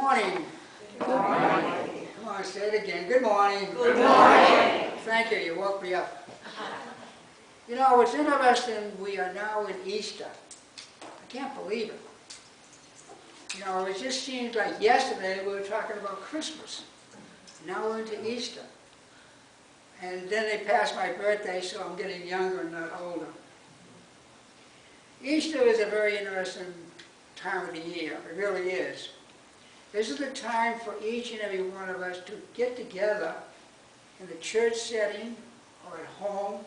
morning. Good morning. Come on, say it again. Good morning. Good morning. Thank you. You woke me up. You know, it's interesting. We are now in Easter. I can't believe it. You know, it just seems like yesterday we were talking about Christmas. Now we're into Easter. And then they passed my birthday, so I'm getting younger and not older. Easter is a very interesting time of the year. It really is. This is the time for each and every one of us to get together in the church setting or at home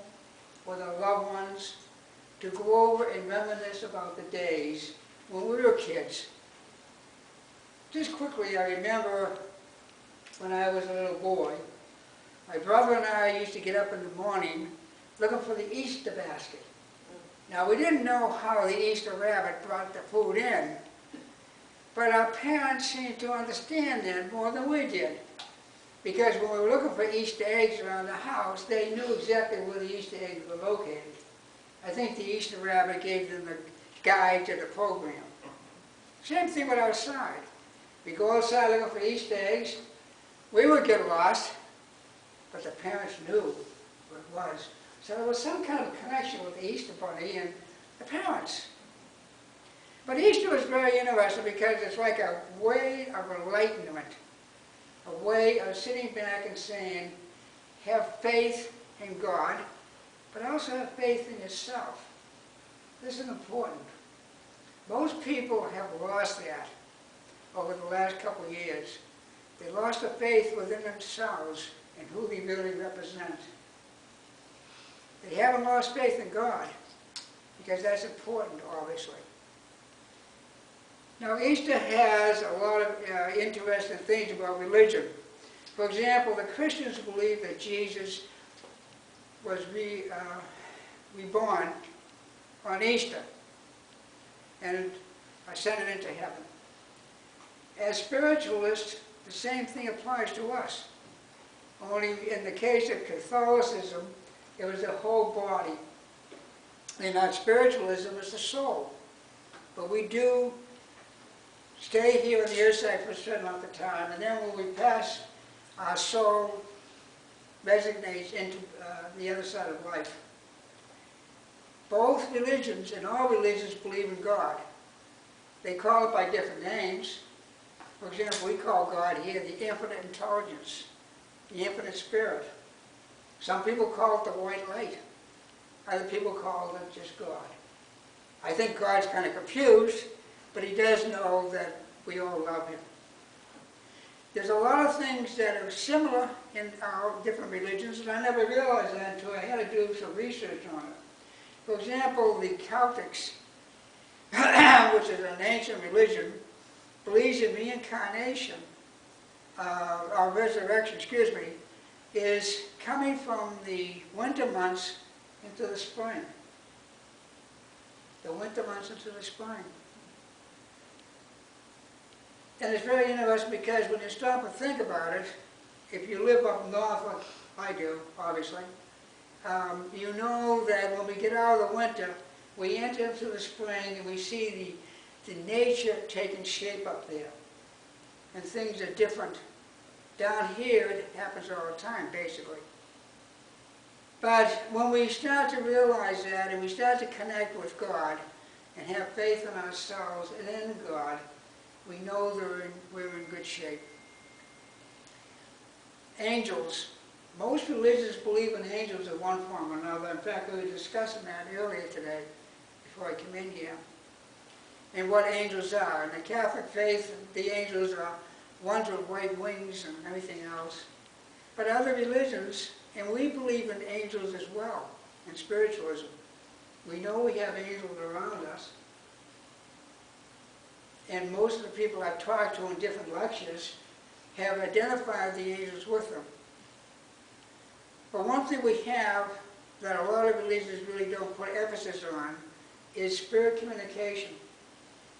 with our loved ones to go over and reminisce about the days when we were kids. Just quickly, I remember when I was a little boy, my brother and I used to get up in the morning looking for the Easter basket. Now, we didn't know how the Easter rabbit brought the food in, but our parents seemed to understand that more than we did. Because when we were looking for Easter eggs around the house, they knew exactly where the Easter eggs were located. I think the Easter rabbit gave them the guide to the program. Same thing with outside. We go outside looking for Easter eggs. We would get lost, but the parents knew what it was. So there was some kind of connection with the Easter Bunny and the parents. But Easter was very interesting because it's like a way of enlightenment, a way of sitting back and saying, have faith in God, but also have faith in yourself. This is important. Most people have lost that over the last couple of years. They lost the faith within themselves and who they really represent. They haven't lost faith in God, because that's important, obviously. Now, Easter has a lot of interesting things about religion. For example, the Christians believe that Jesus was reborn on Easter and ascended into heaven. As spiritualists, the same thing applies to us. Only in the case of Catholicism, it was the whole body. In our spiritualism, it's the soul. But we do stay here on the earth side for a certain amount of time, and then when we pass, our soul resignates into the other side of life. Both religions and all religions believe in God. They call it by different names. For example, we call God here the infinite intelligence, the infinite spirit. Some people call it the white light. Other people call it just God. I think God's kind of confused, but he does know that we all love him. There's a lot of things that are similar in our different religions, and I never realized that until I had to do some research on it. For example, the Celtics, which is an ancient religion, believes in reincarnation, or resurrection, excuse me, is coming from the winter months into the spring. The winter months into the spring. And it's very interesting because when you stop and think about it, if you live up north like I do, obviously, you know that when we get out of the winter, we enter into the spring and we see the nature taking shape up there. And things are different. Down here, it happens all the time, basically. But when we start to realize that and we start to connect with God and have faith in ourselves and in God, we know that we're in good shape. Angels. Most religions believe in angels in one form or another. In fact, we were discussing that earlier today before I came in here. And what angels are. In the Catholic faith, the angels are ones with white wings and everything else. But other religions, and we believe in angels as well, in spiritualism. We know we have angels around us. And most of the people I've talked to in different lectures have identified the angels with them. But one thing we have that a lot of religions really don't put emphasis on is spirit communication.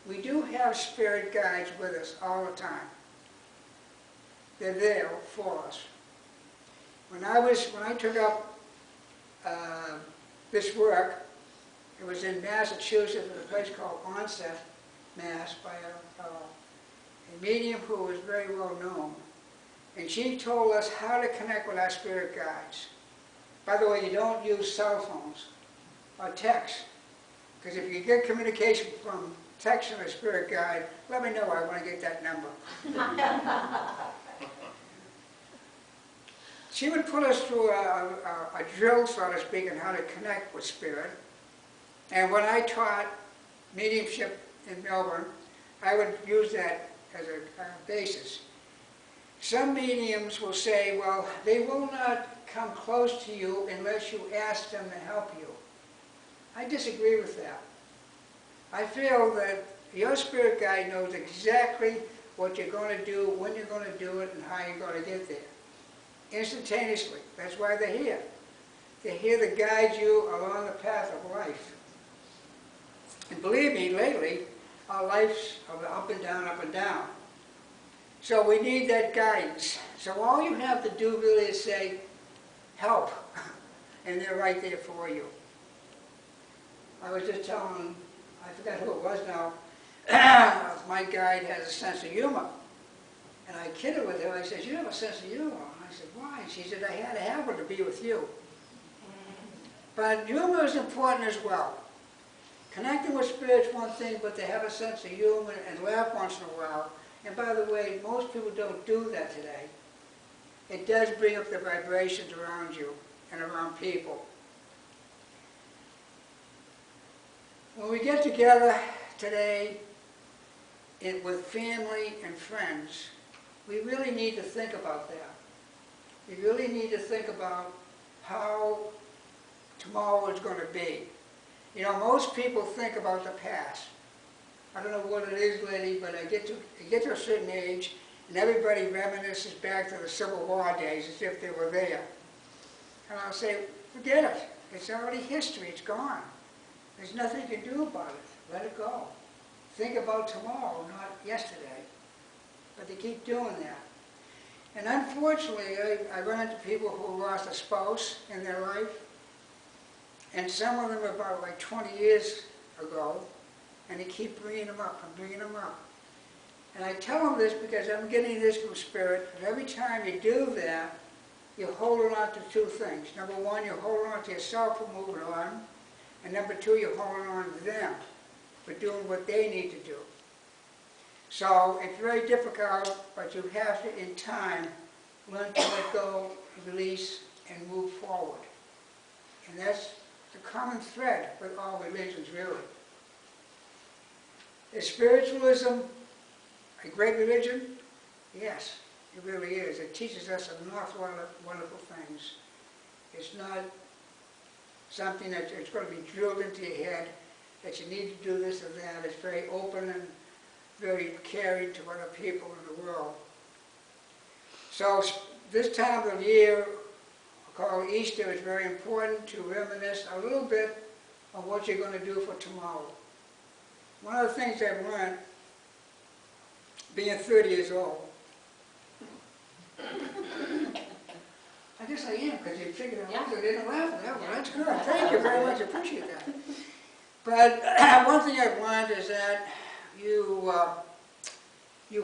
We do have spirit guides with us all the time. They're there for us. When I took up this work, it was in Massachusetts at a place called Onset, Mass, by a medium who was very well known. And she told us how to connect with our spirit guides. By the way, you don't use cell phones or text. Because if you get communication from text from a spirit guide, let me know, I want to get that number. She would put us through a drill, so to speak, on how to connect with spirit. And when I taught mediumship in Melbourne, I would use that as a basis. Some mediums will say, well, they will not come close to you unless you ask them to help you. I disagree with that. I feel that your spirit guide knows exactly what you're going to do, when you're going to do it, and how you're going to get there. Instantaneously. That's why they're here. They're here to guide you along the path of life. And believe me, lately, our lives are up and down, up and down. So we need that guidance. So all you have to do really is say, help. And they're right there for you. I was just telling, I forgot who it was now, my guide has a sense of humor. And I kidded with her. I said, you have a sense of humor. And I said, why? She said, I had to have one to be with you. But humor is important as well. Connecting with spirit's one thing, but to have a sense of humor and laugh once in a while. And by the way, most people don't do that today. It does bring up the vibrations around you and around people. When we get together today with family and friends, we really need to think about that. We really need to think about how tomorrow is going to be. You know, most people think about the past. I don't know what it is, lady, but I get to a certain age, and everybody reminisces back to the Civil War days as if they were there. And I'll say, forget it. It's already history. It's gone. There's nothing you can do about it. Let it go. Think about tomorrow, not yesterday. But they keep doing that. And unfortunately, I run into people who lost a spouse in their life. And some of them about like 20 years ago. And they keep bringing them up and bringing them up. And I tell them this because I'm getting this from Spirit. And every time you do that, you're holding on to two things. Number one, you're holding on to yourself for moving on. And number two, you're holding on to them for doing what they need to do. So it's very difficult, but you have to, in time, learn to let go, release, and move forward. And that's the common thread with all religions, really. Is spiritualism a great religion? Yes, it really is. It teaches us an awful lot of wonderful things. It's not something that it's going to be drilled into your head that you need to do this or that. It's very open and very caring to other people in the world. So this time of year, called Easter, is very important to reminisce a little bit on what you're going to do for tomorrow. One of the things I've learned, being 30 years old, I guess I am, because you figured out I didn't laugh at that one. That's good. Thank you very much. I appreciate that. But one thing I've learned is that you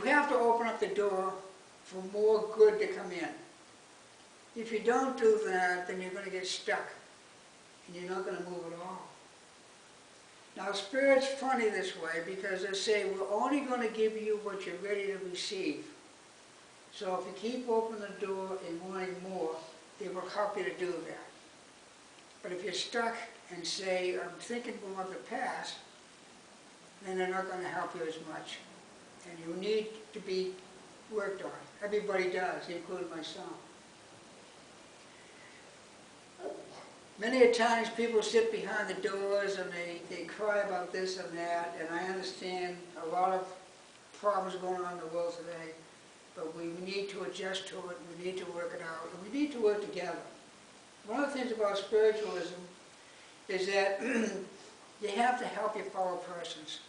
have to open up the door for more good to come in. If you don't do that, then you're going to get stuck, and you're not going to move at all. Now, Spirit's funny this way because they say we're only going to give you what you're ready to receive. So if you keep opening the door and wanting more, they will help you to do that. But if you're stuck and say, I'm thinking more of the past, then they're not going to help you as much. And you need to be worked on. Everybody does, including myself. Many a times people sit behind the doors and they cry about this and that, and I understand a lot of problems going on in the world today, but we need to adjust to it, we need to work it out, and we need to work together. One of the things about spiritualism is that you have to help your fellow persons.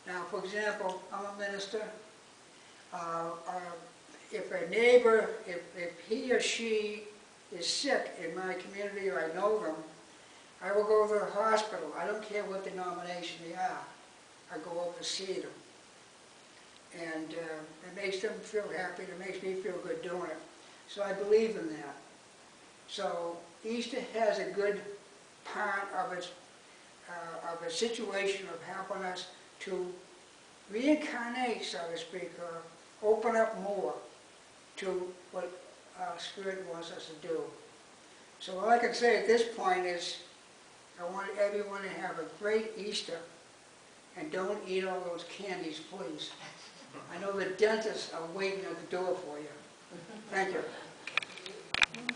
Now, for example, I'm a minister. If a neighbor, if he or she is sick in my community or I know them, I will go to the hospital. I don't care what denomination they are. I go over to see them. And it makes them feel happy, and it makes me feel good doing it. So I believe in that. So Easter has a good part of its of a situation of helping us to reincarnate, so to speak, or open up more to what Spirit wants us to do. So all I can say at this point is I want everyone to have a great Easter, and don't eat all those candies, please. I know the dentists are waiting at the door for you. Thank you.